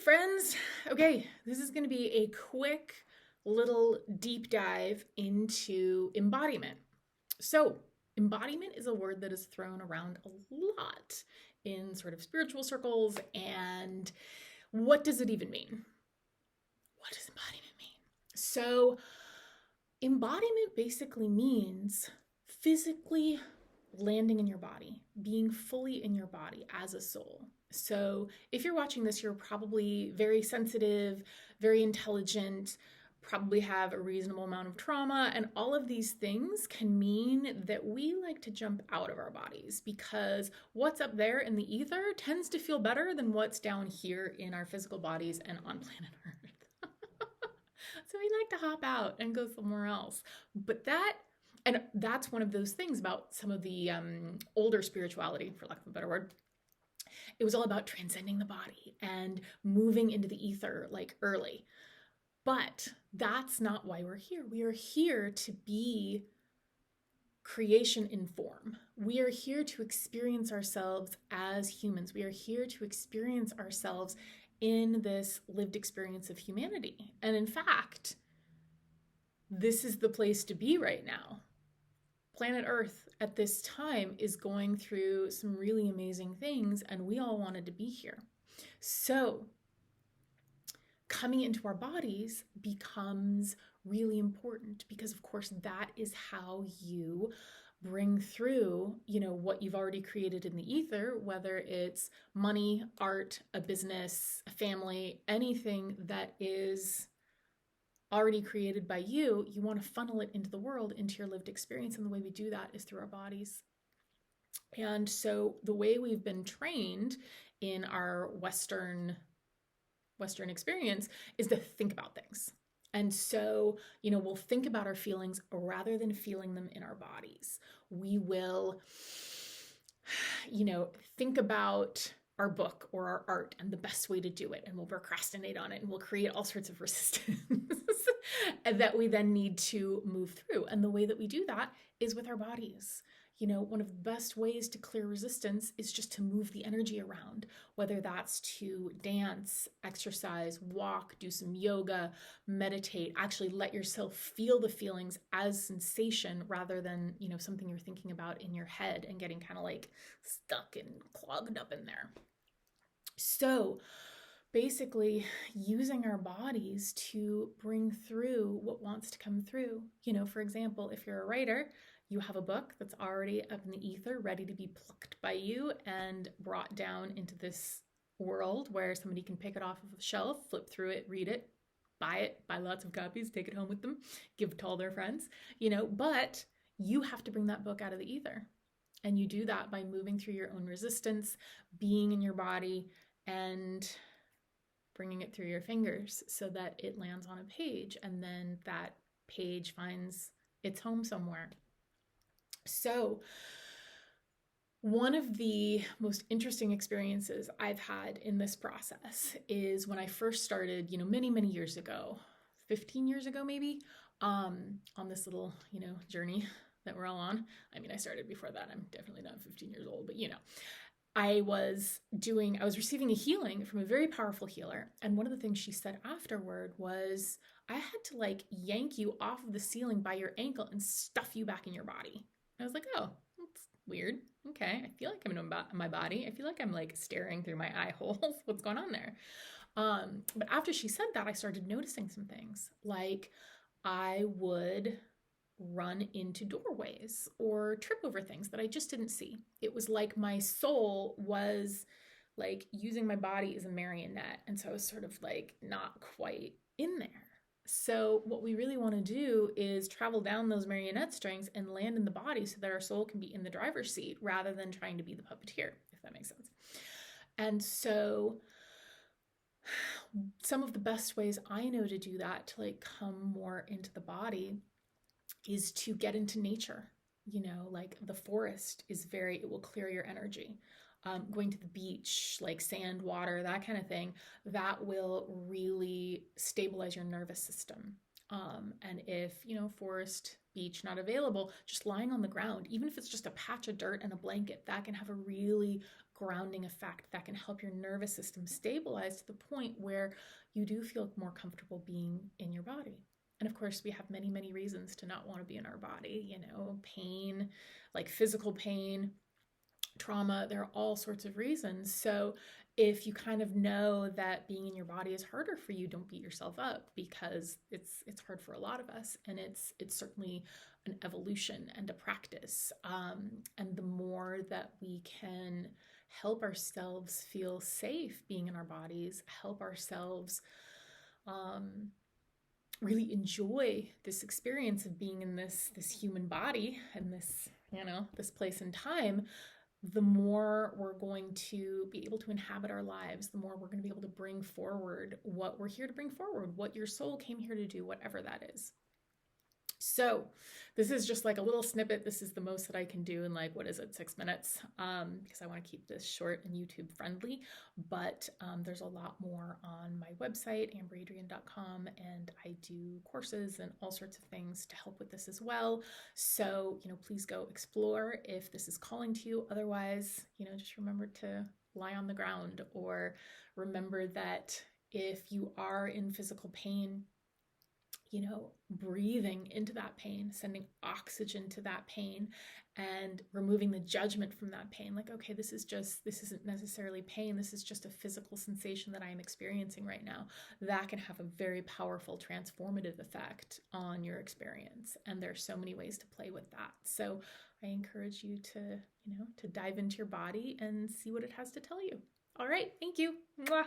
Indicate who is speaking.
Speaker 1: friends. Okay, this is going to be a quick little deep dive into embodiment. So, embodiment is a word that is thrown around a lot in sort of spiritual circles. And what does it even mean? What does embodiment mean? So, embodiment basically means physically landing in your body, being fully in your body as a soul. So if you're watching this, you're probably very sensitive, very intelligent, probably have a reasonable amount of trauma, and all of these things can mean that we like to jump out of our bodies because what's up there in the ether tends to feel better than what's down here in our physical bodies and on planet Earth. So we like to hop out and go somewhere else. And that's one of those things about some of the older spirituality, for lack of a better word. It was all about transcending the body and moving into the ether like early. But that's not why we're here. We are here to be creation in form. We are here to experience ourselves as humans. We are here to experience ourselves in this lived experience of humanity. And in fact, this is the place to be right now. Planet Earth at this time is going through some really amazing things, and we all wanted to be here. So coming into our bodies becomes really important because, of course, that is how you bring through, what you've already created in the ether, whether it's money, art, a business, a family, anything that is already created by you, you want to funnel it into the world, into your lived experience. And the way we do that is through our bodies. And so the way we've been trained in our Western experience is to think about things. And so, we'll think about our feelings rather than feeling them in our bodies. We will, think about our book or our art and the best way to do it, and we'll procrastinate on it, and we'll create all sorts of resistance that we then need to move through. And the way that we do that is with our bodies. One of the best ways to clear resistance is just to move the energy around, whether that's to dance, exercise, walk, do some yoga, meditate, actually let yourself feel the feelings as sensation rather than, something you're thinking about in your head and getting kind of like stuck and clogged up in there. So basically using our bodies to bring through what wants to come through. For example, if you're a writer, you have a book that's already up in the ether, ready to be plucked by you and brought down into this world where somebody can pick it off of a shelf, flip through it, read it, buy lots of copies, take it home with them, give it to all their friends, but you have to bring that book out of the ether. And you do that by moving through your own resistance, being in your body, and bringing it through your fingers so that it lands on a page, and then that page finds its home somewhere. So one of the most interesting experiences I've had in this process is when I first started, many, many years ago, 15 years ago, maybe, on this little, journey that we're all on. I mean, I started before that. I'm definitely not 15 years old, but I was receiving a healing from a very powerful healer. And one of the things she said afterward was, I had to yank you off of the ceiling by your ankle and stuff you back in your body. I was like, oh, that's weird. Okay. I feel like I'm in my body. I feel like I'm staring through my eye holes. What's going on there? But after she said that, I started noticing some things. I would run into doorways or trip over things that I just didn't see. It was like my soul was using my body as a marionette. And so I was sort of not quite in there. So what we really want to do is travel down those marionette strings and land in the body so that our soul can be in the driver's seat rather than trying to be the puppeteer, if that makes sense. And so some of the best ways I know to do that, to come more into the body, is to get into nature. The forest is it will clear your energy. Going to the beach, sand, water, that kind of thing, that will really stabilize your nervous system. And if, forest, beach not available, just lying on the ground, even if it's just a patch of dirt and a blanket, that can have a really grounding effect that can help your nervous system stabilize to the point where you do feel more comfortable being in your body. And of course, we have many, many reasons to not want to be in our body, you know, pain, like physical pain, trauma, there are all sorts of reasons. So if you kind of know that being in your body is harder for you, don't beat yourself up, because it's hard for a lot of us, and it's certainly an evolution and a practice. And the more that we can help ourselves feel safe being in our bodies, help ourselves really enjoy this experience of being in this human body and this, you know, this place and time, the more we're going to be able to inhabit our lives, the more we're going to be able to bring forward what we're here to bring forward, what your soul came here to do, whatever that is. So this is just like a little snippet. This is the most that I can do in, like, what is it, 6 minutes? Because I want to keep this short and YouTube friendly, but there's a lot more on my website, amberadrian.com, and I do courses and all sorts of things to help with this as well. So, you know, please go explore if this is calling to you. Otherwise, you know, just remember to lie on the ground, or remember that if you are in physical pain, you know, breathing into that pain, sending oxygen to that pain, and removing the judgment from that pain. Like, okay, this isn't necessarily pain. This is just a physical sensation that I am experiencing right now. That can have a very powerful transformative effect on your experience. And there's so many ways to play with that. So I encourage you to, you know, to dive into your body and see what it has to tell you. All right. Thank you. Mwah.